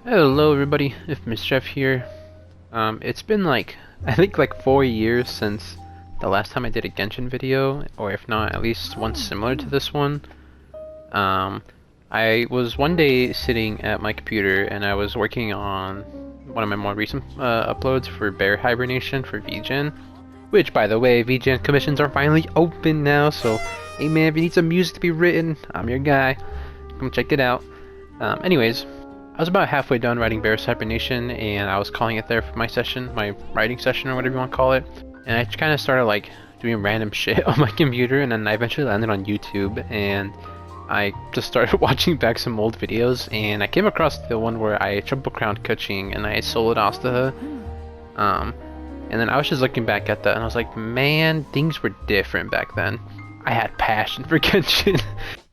Hello everybody, if Mischief here. It's been like, I think like 4 years since the last time I did a Genshin video, or if not, at least one similar to this one. Um, I was one day sitting at my computer and I was working on one of my more recent uploads for Bear Hibernation for Vgen. Which, by the way, Vgen commissions are finally open now, so hey man, if you need some music to be written, I'm your guy. Come check it out. Anyways, I was about halfway done writing Bear's Hibernation, and I was calling it there for my session, my writing session, or whatever you want to call it. And I kind of started like doing random shit on my computer, and then I eventually landed on YouTube, and I just started watching back some old videos, and I came across the one where I triple crowned Kuching and I soloed Astaha. And then I was just looking back at that, and I was like, man, things were different back then. I had passion for Genshin.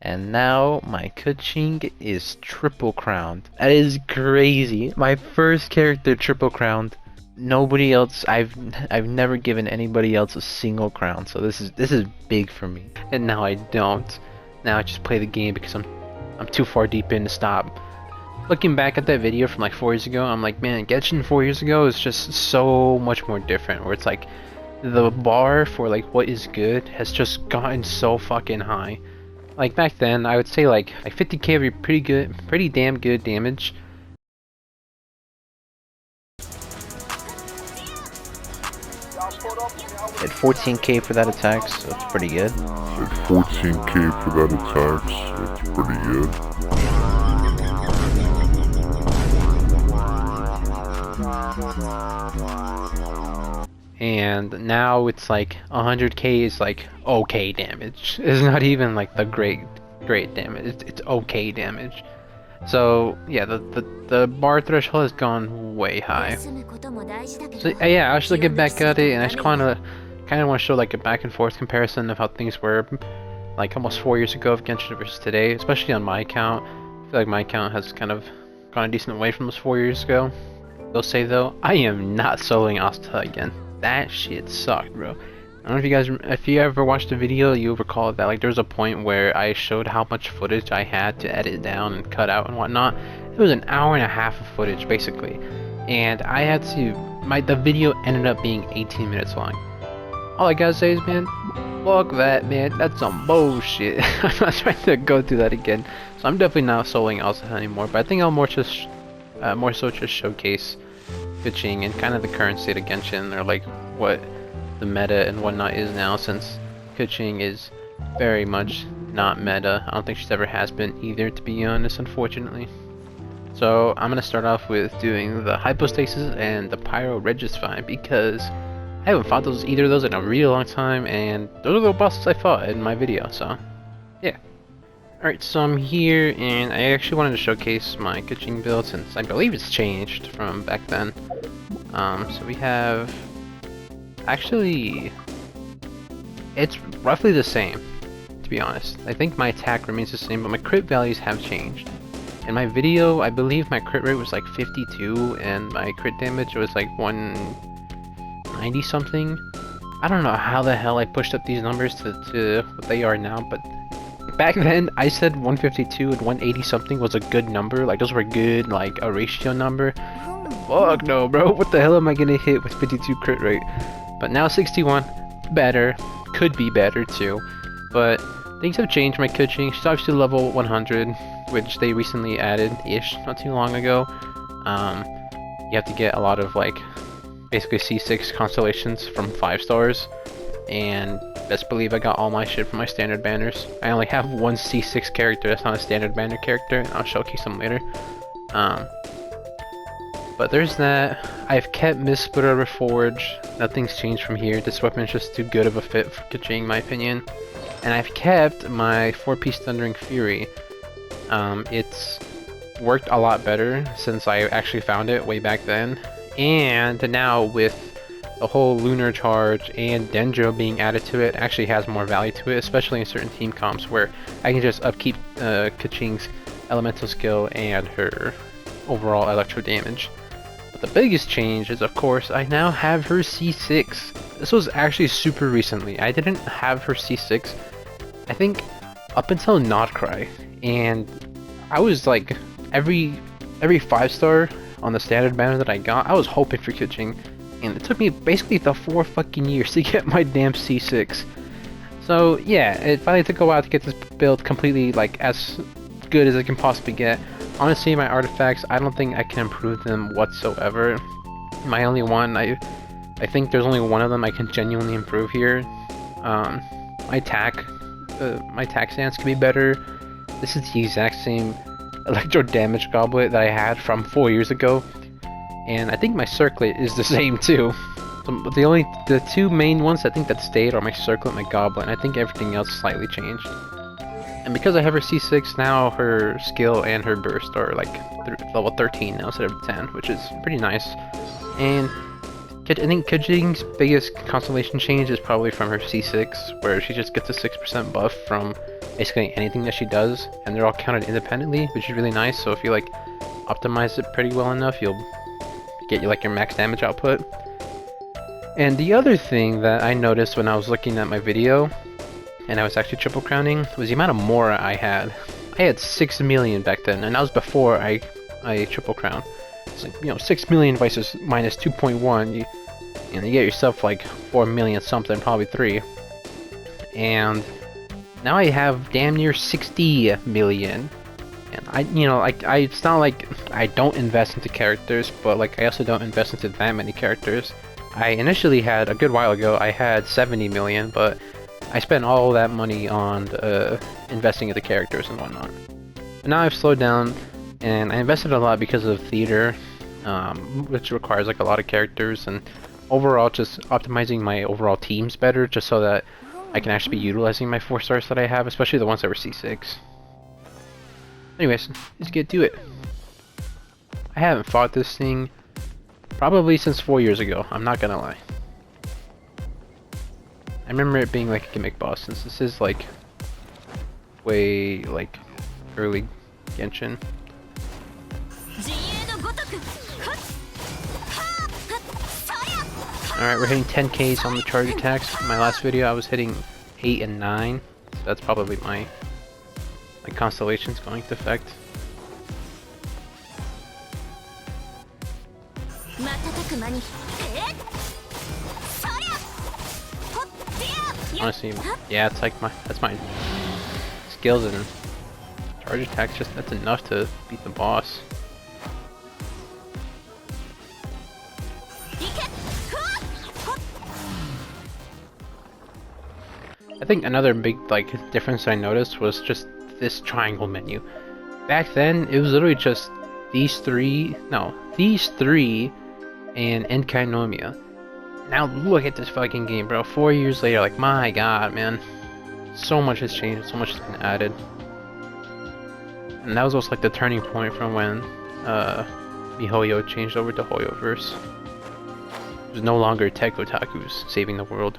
And now my Kuching is triple crowned. That is crazy. My first character triple crowned. Nobody else. I've never given anybody else a single crown. So this is big for me. And now I don't. Now I just play the game because I'm too far deep in to stop. Looking back at that video from like 4 years ago, I'm like, man, Genshin 4 years ago is just so much more different. Where it's like the bar for like what is good has just gotten so fucking high. Like back then, I would say like 50k would be pretty good, pretty damn good damage. At 14k for that attack, so it's pretty good. At 14k for that attack, so it's pretty good. And now it's like 100k is like okay damage. It's not even like the great damage. It's okay damage. So yeah, the bar threshold has gone way high. So yeah, I was looking back at it, and I just kind of want to show like a back and forth comparison of how things were like almost 4 years ago of Genshin versus today, especially on my account. I feel like my account has kind of gone a decent way from those 4 years ago. They'll say though, I am not soloing Astaha again. That shit sucked, bro. I don't know if you guys, if you ever watched a video, you'll recall that like there was a point where I showed how much footage I had to edit down and cut out and whatnot. It was an hour and a half of footage basically, and I had to. The video ended up being 18 minutes long. All I gotta say is, man, fuck that, man. That's some bullshit. I'm not trying to go through that again. So I'm definitely not soloing Astaha anymore. But I think I'll more so just showcase Kuching and kind of the current state of Genshin, or like what the meta and whatnot is now, since Kuching is very much not meta. I don't think she's ever has been either, to be honest, unfortunately. So I'm gonna start off with doing the Hypostasis and the Pyro Registry, because I haven't fought either of those in a really long time, and those are the bosses I fought in my video, so yeah. Alright, so I'm here, and I actually wanted to showcase my Kuching build, since I believe it's changed from back then. So we have... Actually, it's roughly the same, to be honest. I think my attack remains the same, but my crit values have changed. In my video, I believe my crit rate was like 52, and my crit damage was like 190 something. I don't know how the hell I pushed up these numbers to what they are now, but back then I said 152 and 180 something was a good number. Like those were good, like a ratio number. Fuck no, bro. What the hell am I gonna hit with 52 crit rate? But now 61, better. Could be better too. But things have changed. My Kuching, she's obviously level 100, which they recently added-ish, not too long ago. You have to get a lot of like basically C6 constellations from 5 stars. And best believe I got all my shit from my standard banners. I only have one C6 character that's not a standard banner character, and I'll showcase them later. But there's that. I've kept Mistborn Reforged. Nothing's changed from here. This weapon is just too good of a fit for Kuching, in my opinion. And I've kept my 4-piece Thundering Fury. It's worked a lot better since I actually found it way back then. And now with the whole Lunar Charge and Dendro being added to it, actually has more value to it, especially in certain team comps where I can just upkeep Kuching's elemental skill and her overall electro damage. But the biggest change is, of course, I now have her C6. This was actually super recently. I didn't have her C6, I think, up until Notcry, and I was like, every every 5-star on the standard banner that I got, I was hoping for Kuching, and it took me basically the 4 fucking years to get my damn C6. So yeah, it finally took a while to get this build completely like as good as it can possibly get. Honestly, my artifacts, I don't think I can improve them whatsoever. My only one, I think there's only one of them I can genuinely improve here. My attack stance can be better. This is the exact same electro damage goblet that I had from 4 years ago, and I think my circlet is the same too. So the two main ones I think that stayed are my circlet and my goblet, and I think everything else slightly changed. And because I have her C6 now, her skill and her burst are like level 13 now instead of 10, which is pretty nice. And I think Kujing's biggest constellation change is probably from her C6, where she just gets a 6% buff from basically anything that she does, and they're all counted independently, which is really nice. So if you like optimize it pretty well enough, you'll get like your max damage output. And the other thing that I noticed when I was looking at my video, and I was actually triple crowning, was the amount of Mora I had. I had 6 million back then, and that was before I triple crown. It's like, you know, 6 million versus minus 2.1. You get yourself like 4 million something, probably 3. And now I have damn near 60 million. And it's not like I don't invest into characters, but like I also don't invest into that many characters. I initially had, a good while ago, I had 70 million, but I spent all that money on investing into characters and whatnot. But now I've slowed down, and I invested a lot because of theater, which requires like a lot of characters, and overall just optimizing my overall teams better, just so that I can actually be utilizing my 4 stars that I have, especially the ones that were C6. Anyways, let's get to it. I haven't fought this thing probably since 4 years ago, I'm not gonna lie. I remember it being like a gimmick boss, since this is like way like early Genshin. Alright, we're hitting 10Ks on the charge attacks. In my last video I was hitting 8 and 9, so that's probably my constellations going to effect. Honestly, yeah, it's like that's my skills and charge attacks. Just that's enough to beat the boss. I think another big like difference I noticed was just this triangle menu. Back then, it was literally just these three and Enkainomia. Now look at this fucking game, bro. 4 years later, like, my god, man. So much has changed, so much has been added. And that was also like the turning point from when MiHoYo changed over to HoYoverse. It was no longer Tech Otakus saving the world.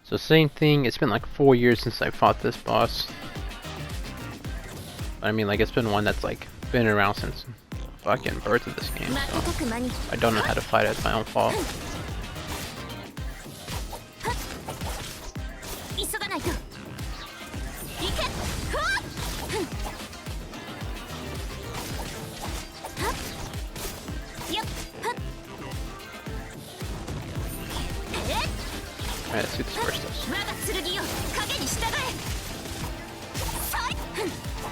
So same thing, it's been like 4 years since I fought this boss. But I mean, like, it's been one that's like been around since fucking birth of this game, so I don't know how to fight it, it's my own fault. Alright, let's see what this first does.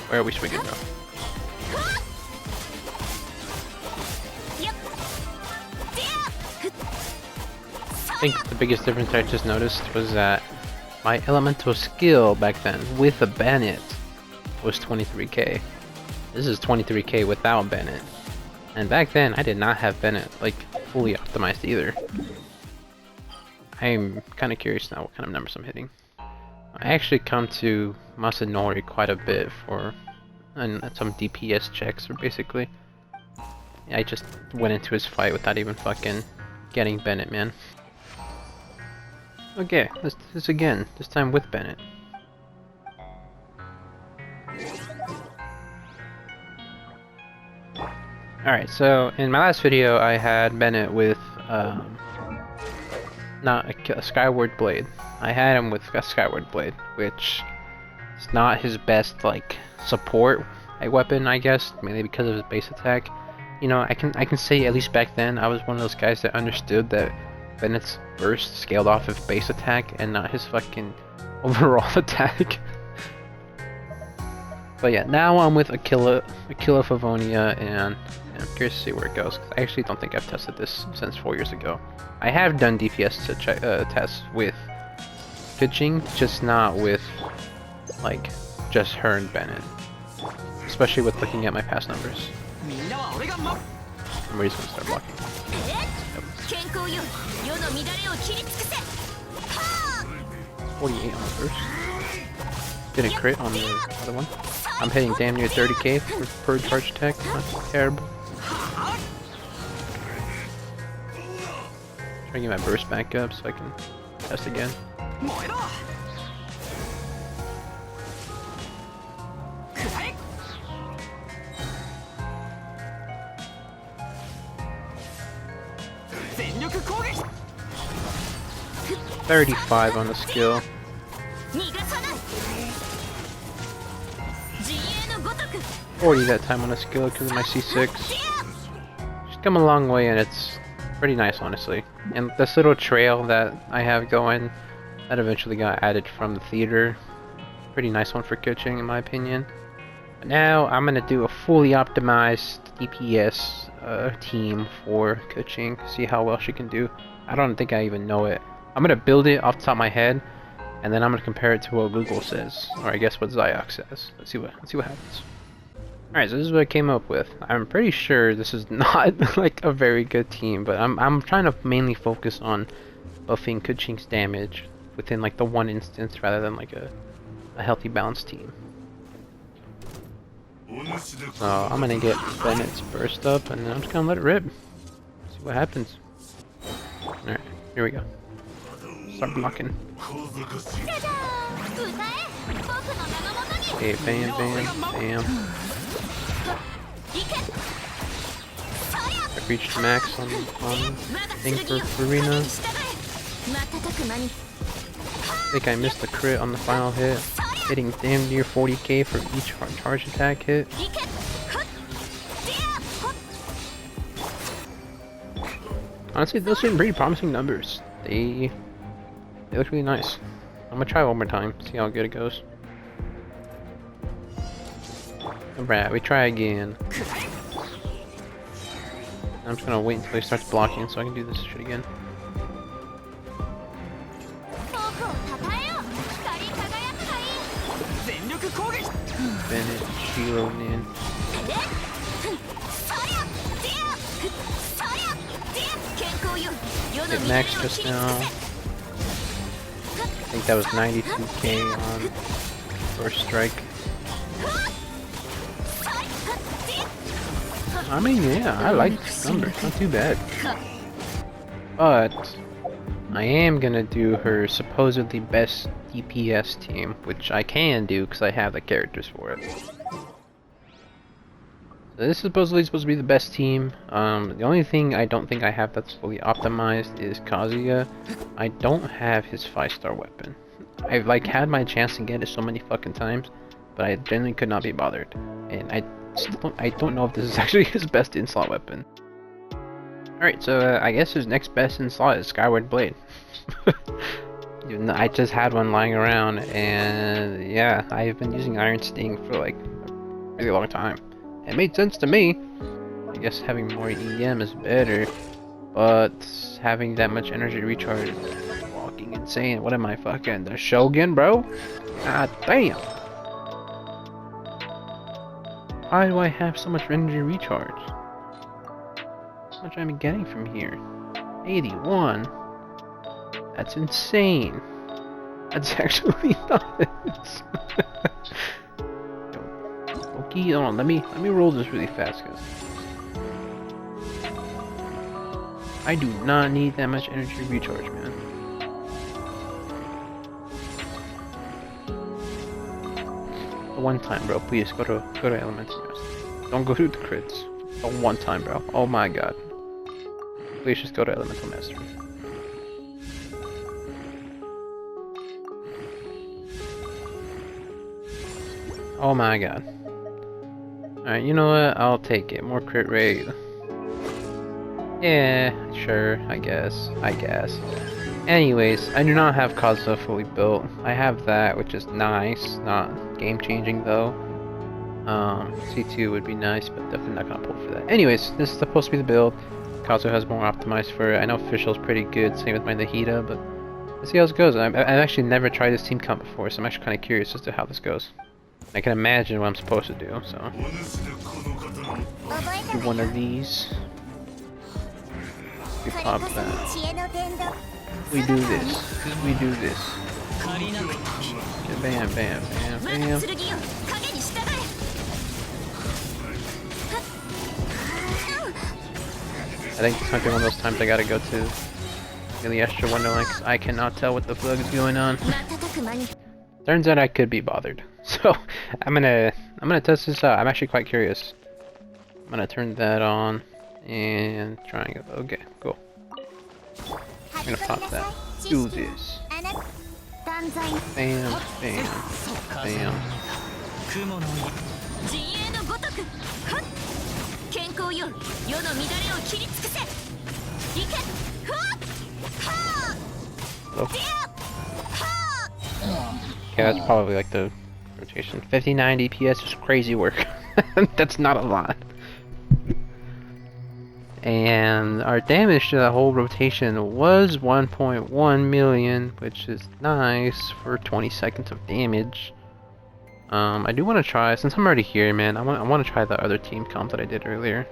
Where are we swinging, bro? I think the biggest difference I just noticed was that my elemental skill back then with a Bennett was 23k. This is 23k without Bennett. And back then I did not have Bennett like fully optimized either. I'm kind of curious now what kind of numbers I'm hitting. I actually come to Masanori quite a bit for some DPS checks, or basically. I just went into his fight without even fucking getting Bennett, man. Okay, let's do this again, this time with Bennett. Alright, so in my last video I had Bennett with not a Skyward Blade. I had him with a Skyward Blade, which is not his best like support weapon, I guess, mainly because of his base attack. You know, I can say at least back then I was one of those guys that understood that Bennett's burst scaled off of base attack and not his fucking overall attack. But yeah, now I'm with Aquila Favonia, and I'm curious to see where it goes. 'Cause I actually don't think I've tested this since 4 years ago. I have done DPS tests with pitching, just not with like just her and Bennett. Especially with looking at my past numbers. I'm just gonna start blocking. Yep. 48 on the first. Didn't crit on the other one. I'm hitting damn near 30k per charge attack. That's terrible. Trying to get my burst back up so I can test again. $35 on the skill. 40 that time on the skill because of my C6. She's come a long way and it's pretty nice, honestly. And this little trail that I have going, that eventually got added from the theater. Pretty nice one for coaching, in my opinion. But now I'm gonna do a fully optimized DPS team for coaching. See how well she can do. I don't think I even know it. I'm gonna build it off the top of my head, and then I'm gonna compare it to what Google says, or I guess what Zyok says. Let's see what happens. Alright, so this is what I came up with. I'm pretty sure this is not like a very good team, but I'm trying to mainly focus on buffing Kuching's damage within like the one instance rather than like a healthy balanced team. So I'm gonna get Bennett's burst up and then I'm just gonna let it rip. See what happens. Alright, here we go. Start blocking. Okay, bam, bam, bam. I reached max on thing for Arena. I think I missed the crit on the final hit. Hitting damn near 40k for each charge attack hit. Honestly, those seem pretty promising numbers. They look really nice. I'm gonna try one more time, see how good it goes. Alright, we try again. I'm just gonna wait until he starts blocking so I can do this shit again. Bennett, Shiro, Nin. Hit max just now. I think that was 92k on first strike. I mean, yeah, I like these numbers, not too bad. But I am gonna do her supposedly best DPS team, which I can do because I have the characters for it. So this is supposedly supposed to be the best team. The only thing I don't think I have that's fully optimized is Kazuya. I don't have his 5-star weapon. I've like had my chance to get it so many fucking times, but I genuinely could not be bothered. And I don't know if this is actually his best in-slot weapon. Alright, so I guess his next best in-slot is Skyward Blade. Even though I just had one lying around, and yeah, I've been using Iron Sting for like a really long time. It made sense to me. I guess having more EM is better, but having that much energy recharge is fucking insane. What am I fucking, the Shogun, bro? God damn. Why do I have so much energy recharge? How much am I getting from here? 81? That's insane. That's actually nuts. Okay, hold on, let me roll this really fast, guys. I do not need that much energy recharge, man. One time, bro. Please go to Elemental Mastery. Don't go to the crits. One time, bro. Oh my god. Please just go to Elemental Mastery. Oh my god. Alright, you know what? I'll take it. More crit rate. Yeah, sure, I guess. Anyways, I do not have Kazuha fully built. I have that, which is nice. Not game-changing, though. C2 would be nice, but definitely not gonna pull for that. Anyways, this is supposed to be the build. Kazuha has more optimized for it. I know Official's pretty good, same with my Nahida, but let's see how this goes. I've actually never tried this team comp before, so I'm actually kind of curious as to how this goes. I can imagine what I'm supposed to do, so. Do one of these. We pop that. We do this. We do this. Bam, bam, bam, bam. I think this might be one of those times I gotta go to the extra Wonderland because I cannot tell what the fuck is going on. Turns out I could be bothered. So I'm gonna test this out. I'm actually quite curious. I'm gonna turn that on and try and go. Okay, cool. I'm gonna pop that. Do this. Bam, bam, bam. Okay, that's probably like the rotation. 59 DPS is crazy work. That's not a lot. And our damage to the whole rotation was 1.1 million, which is nice for 20 seconds of damage. I do want to try, since I'm already here, man, I want to try the other team comp that I did earlier.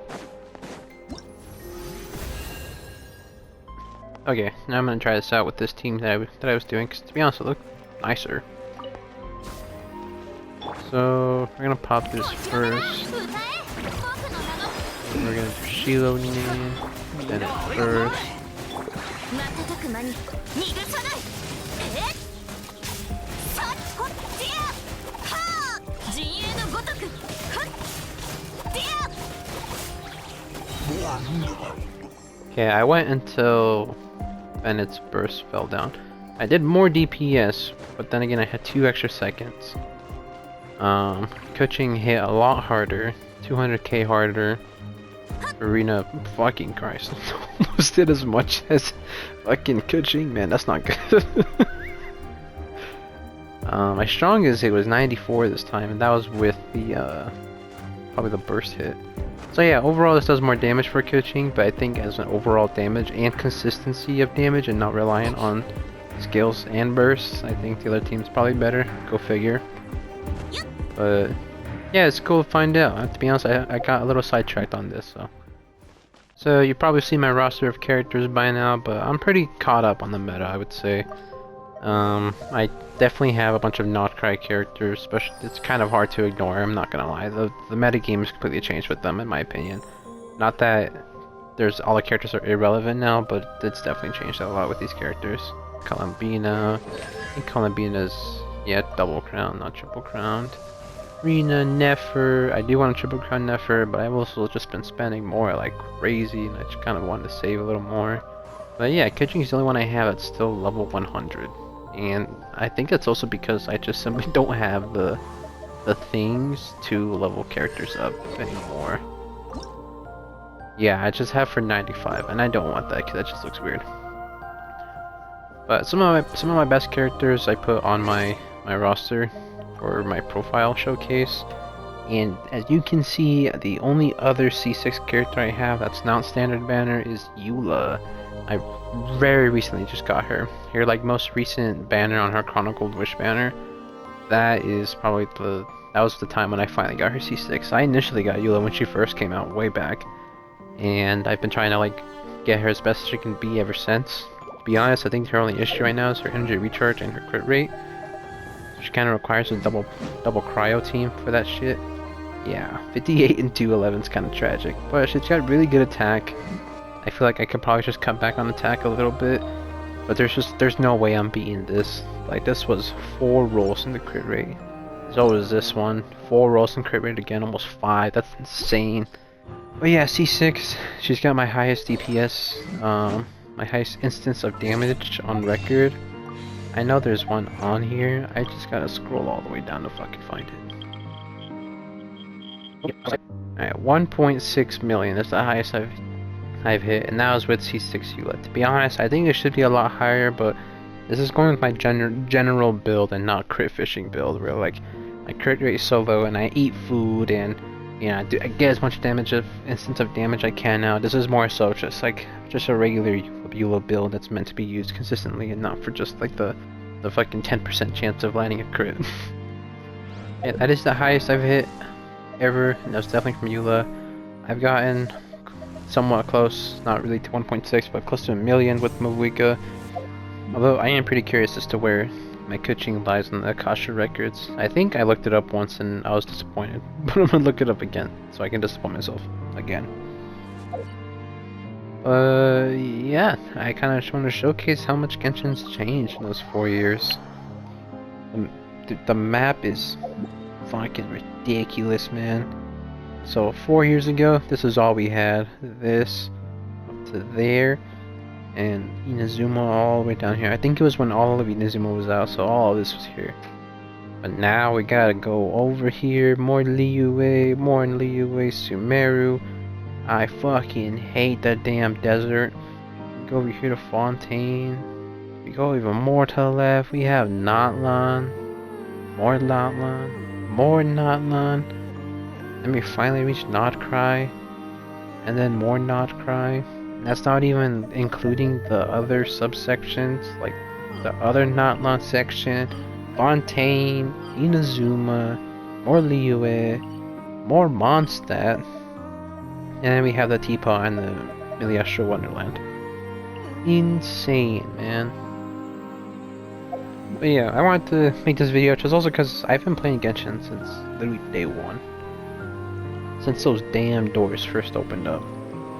Okay, now I'm gonna try this out with this team that I was doing, because to be honest, it looked nicer. So we're gonna pop this first. We're gonna do Shiloh name, then it first. Okay, I went until Bennett's burst fell down. I did more DPS, but then again I had 2 extra seconds. Kuching hit a lot harder, 200k harder. Arena, fucking Christ, almost did as much as fucking Kuching, man, that's not good. My strongest hit was 94 this time, and that was with the, probably the burst hit. So yeah, overall this does more damage for Kuching, but I think as an overall damage and consistency of damage and not reliant on skills and bursts, I think the other team's probably better, go figure. But yeah, it's cool to find out. To be honest, I got a little sidetracked on this, so you probably see my roster of characters by now, but I'm pretty caught up on the meta, I would say. I definitely have a bunch of not cry characters, especially it's kind of hard to ignore, I'm not gonna lie. The meta game has completely changed with them, in my opinion. Not that there's all the characters are irrelevant now, but it's definitely changed a lot with these characters. Columbina, I think Columbina's, yeah, double crown, not triple crowned. Rena, Nefer, I do want to triple crown Nefer, but I've also just been spending more like crazy, and I just kind of wanted to save a little more. But yeah, Kuching is the only one I have that's still level 100. And I think that's also because I just simply don't have the things to level characters up anymore. Yeah, I just have for 95, and I don't want that because that just looks weird. But some of my best characters I put on my roster for my profile showcase, and as you can see, the only other C6 character I have that's not standard banner is Eula. I very recently just got her. Her like most recent banner on her Chronicled Wish banner, that is probably that was the time when I finally got her C6. I initially got Eula when she first came out way back, and I've been trying to like get her as best as she can be ever since. To be honest, I think her only issue right now is her energy recharge and her crit rate. She kind of requires a double cryo team for that shit. Yeah, 58 and 211 is kind of tragic, but she's got really good attack. I feel like I could probably just cut back on attack a little bit, but there's no way I'm beating this. Like, this was 4 rolls in the crit rate. So was this one, 4 rolls in crit rate again, almost 5. That's insane. But yeah, C6, she's got my highest DPS, my highest instance of damage on record. I know there's one on here, I just gotta scroll all the way down to fucking find it. Alright, 1.6 million. That's the highest I've hit, and that was with C6 ULA. To be honest, I think it should be a lot higher, but this is going with my general build and not crit fishing build, where like my crit rate is so low and I eat food and I get as much damage of instance of damage I can now. This is more so just a regular ULA build that's meant to be used consistently and not for just like the fucking 10% chance of landing a crit. Yeah, that is the highest I've hit ever, and that was definitely from EULA. I've gotten somewhat close, not really to 1.6, but close to a million with Mavuika. Although I am pretty curious as to where my coaching lies in the Akasha records. I think I looked it up once and I was disappointed, but I'm gonna look it up again so I can disappoint myself again. Yeah, I kind of just want to showcase how much Genshin's changed in those 4 years. The map is fucking ridiculous, man. So 4 years ago, this is all we had. This up to there, and Inazuma all the way down here. I think it was when all of Inazuma was out, so all of this was here. But now we gotta go over here, more Liyue, more Liyue, Sumeru. I fucking hate that damn desert. We go over here to Fontaine. We go even more to the left. We have Natlan, more Natlan, more Natlan. Then we finally reach Notcry, and then more Notcry. And that's not even including the other subsections, like the other Natlan section, Fontaine, Inazuma, more Liyue, more Mondstadt. And then we have the Teapot and the Miliastra Wonderland. Insane, man. But yeah, I wanted to make this video just also because I've been playing Genshin since literally day one. Since those damn doors first opened up.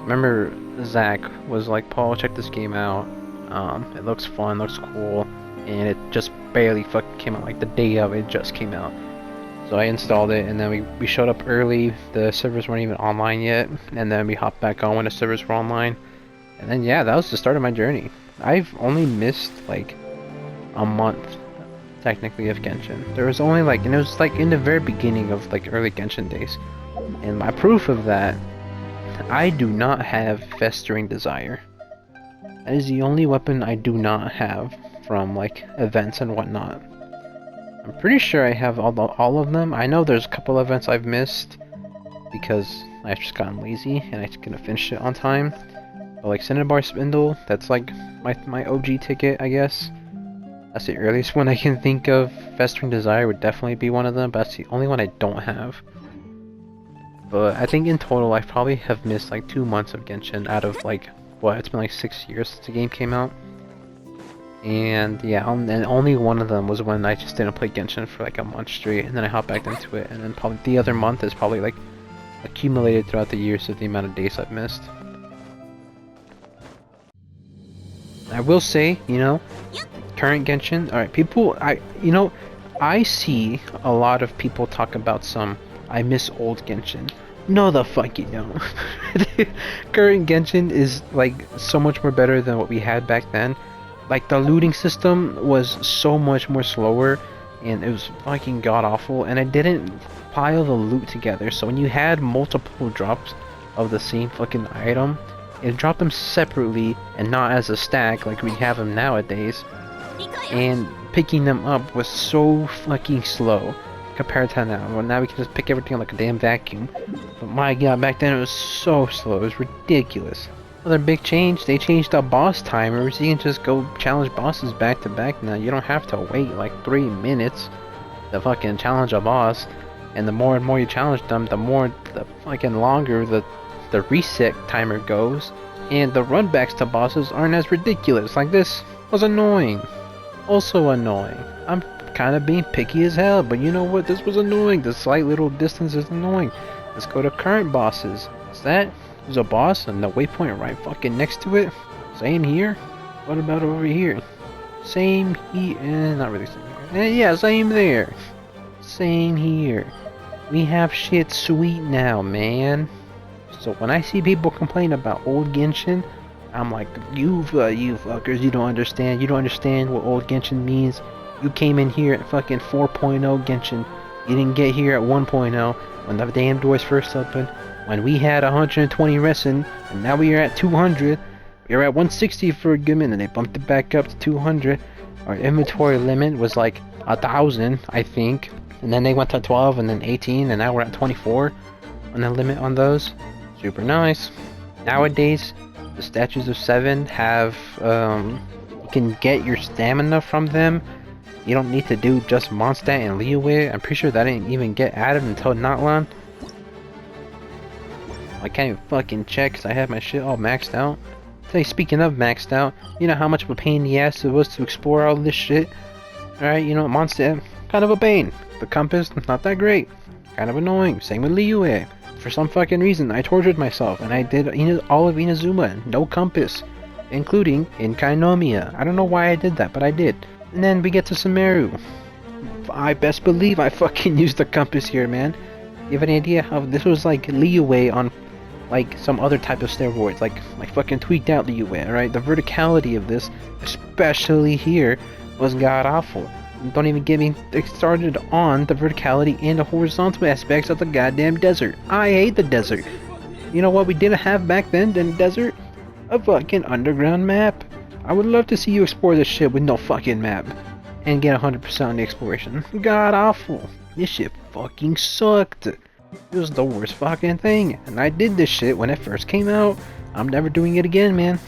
Remember Zach was like, Paul, check this game out. It looks fun, looks cool. And it just barely fucking came out, like the day of it just came out. So I installed it, and then we showed up early. The servers weren't even online yet, and then we hopped back on when the servers were online. And then yeah, that was the start of my journey. I've only missed like a month, technically, of Genshin. There was only like, and it was like in the very beginning of like early Genshin days. And my proof of that, I do not have Festering Desire. That is the only weapon I do not have from like events and whatnot. I'm pretty sure I have all of them. I know there's a couple events I've missed because I've just gotten lazy and I couldn't finish it on time. But like Cinnabar Spindle, that's like my OG ticket, I guess. That's the earliest one I can think of. Festering Desire would definitely be one of them, but that's the only one I don't have. But I think in total I probably have missed like 2 months of Genshin out of like, what, it's been like 6 years since the game came out. And yeah, and only one of them was when I just didn't play Genshin for like a month straight, and then I hopped back into it, and then probably the other month is probably like accumulated throughout the years of the amount of days I've missed. I will say, you know, current Genshin, alright, people, I see a lot of people talk about I miss old Genshin. No the fuck you don't. Current Genshin is like so much more better than what we had back then. Like the looting system was so much more slower, and it was fucking god awful, and it didn't pile the loot together. So when you had multiple drops of the same fucking item, it dropped them separately and not as a stack like we have them nowadays. And picking them up was so fucking slow compared to now. Well, now we can just pick everything like a damn vacuum. But my god, back then it was so slow. It was ridiculous. Another big change, they changed the boss timers. You can just go challenge bosses back to back now. You don't have to wait like 3 minutes to fucking challenge a boss. And the more and more you challenge them, the more the fucking longer the reset timer goes. And the runbacks to bosses aren't as ridiculous. Like this was annoying. Also annoying. I'm kind of being picky as hell, but you know what? This was annoying. The slight little distance is annoying. Let's go to current bosses. Is that? There's a boss and the waypoint right fucking next to it. Same here. What about over here? Same here. Not really same here. Yeah, same there. Same here. We have shit sweet now, man. So when I see people complain about old Genshin, I'm like, you fuckers, you don't understand. You don't understand what old Genshin means. You came in here at fucking 4.0 Genshin You didn't get here at 1.0 when the damn doors first opened, when we had 120 resin, and now we are at 200. We were at 160 for a good minute, and they bumped it back up to 200. Our inventory limit was like 1,000, I think, and then they went to 12 and then 18, and now we're at 24 on the limit on those. Super nice. Nowadays, the statues of 7 have, you can get your stamina from them. You don't need to do just Mondstadt and Liyue. I'm pretty sure that didn't even get added until Notlan. I can't even fucking check because I have my shit all maxed out. Hey, speaking of maxed out, you know how much of a pain in the ass it was to explore all this shit? Alright, you know, Mondstadt, kind of a pain. The compass, not that great. Kind of annoying. Same with Liyue. For some fucking reason, I tortured myself and I did all of Inazuma, no compass. Including in Kainomiya. I don't know why I did that, but I did. And then we get to Sumeru. I best believe I fucking used the compass here, man. You have any idea how this was like Liyue on like some other type of steroids, like fucking tweaked out Liyue, right? The verticality of this, especially here, was god awful. Don't even get me started on the verticality and the horizontal aspects of the goddamn desert. I hate the desert. You know what we didn't have back then in the desert? A fucking underground map. I would love to see you explore this shit with no fucking map. And get 100% on the exploration. God awful. This shit fucking sucked. It was the worst fucking thing. And I did this shit when it first came out. I'm never doing it again, man.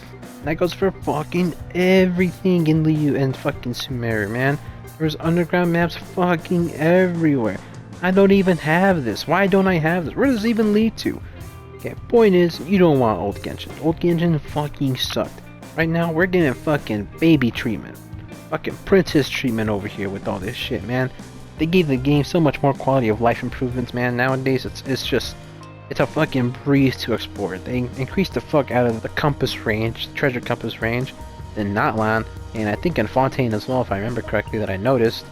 That goes for fucking everything in Liu and fucking Sumeru, man. There's underground maps fucking everywhere. I don't even have this. Why don't I have this? Where does this even lead to? Okay, point is, you don't want old Genshin. Old Genshin fucking sucked. Right now, we're getting fucking baby treatment. Fucking princess treatment over here with all this shit, man. They gave the game so much more quality of life improvements, man. Nowadays, it's a fucking breeze to explore. They increased the fuck out of the compass range, treasure compass range, in Notland, and I think in Fontaine as well, if I remember correctly, that I noticed.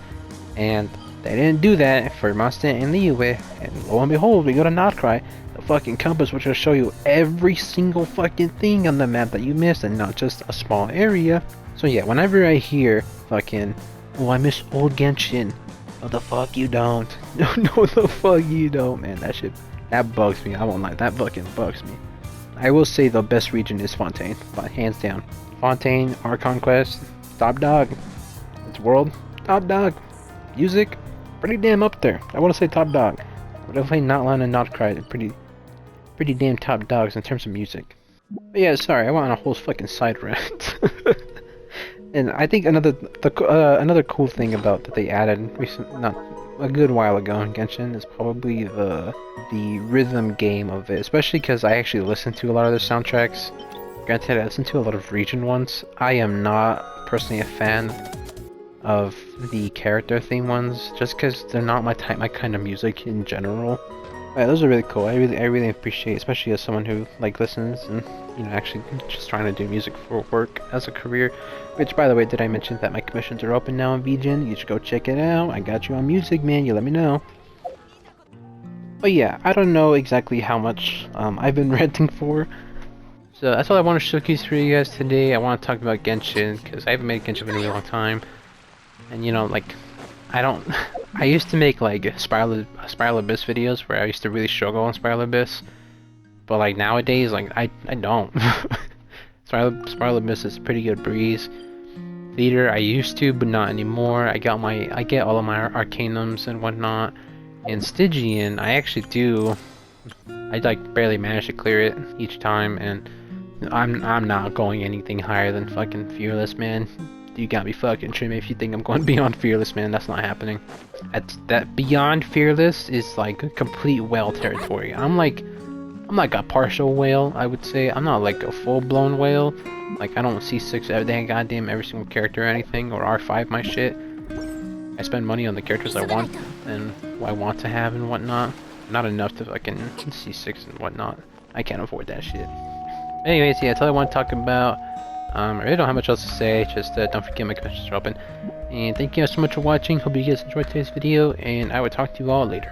And they didn't do that for Mondstadt and Liyue, and lo and behold, we go to Notcry. The fucking compass which will show you every single fucking thing on the map that you missed, and not just a small area. So yeah, whenever I hear fucking, oh, I miss old Genshin. No, the fuck you don't. No, the fuck you don't, man. That bugs me. I won't lie. That fucking bugs me. I will say the best region is Fontaine, but hands down. Fontaine, our conquest, top dog. It's world, top dog. Music, pretty damn up there. I want to say top dog. But definitely Notland and Notcry are pretty damn top dogs in terms of music. But yeah, sorry, I went on a whole fucking side rant. And I think another cool thing about that they added not a good while ago in Genshin is probably the rhythm game of it, especially because I actually listened to a lot of their soundtracks. Granted, I listened to a lot of region ones. I am not personally a fan of the character theme ones, just because they're not my type, my kind of music in general. Yeah, those are really cool. I really appreciate, especially as someone who like listens and actually just trying to do music for work as a career. Which, by the way, did I mention that my commissions are open now on Vgen? You should go check it out. I got you on music, man. You let me know. But yeah, I don't know exactly how much I've been renting for. So that's all I want to showcase for you guys today. I want to talk about Genshin because I haven't made Genshin in a really long time, and I used to make like Spiral Abyss videos where I used to really struggle on Spiral Abyss, but like nowadays, like I don't. Spiral Abyss is a pretty good breeze. Theater I used to, but not anymore. I get all of my Arcanums and whatnot. And Stygian, I actually do. I like barely manage to clear it each time, and I'm not going anything higher than fucking Fearless, man. You got me fucking trimming if you think I'm going beyond Fearless, man. That's not happening. That beyond Fearless is like complete whale territory. I'm like a partial whale, I would say. I'm not like a full-blown whale. Like I don't C6 every single character or anything, or R5 my shit. I spend money on the characters I want and I want to have and whatnot. Not enough to fucking C6 and whatnot. I can't afford that shit. Anyways, yeah, that's all I want to talk about. I really don't have much else to say, just don't forget my questions are open. And thank you guys so much for watching, hope you guys enjoyed today's video, and I will talk to you all later.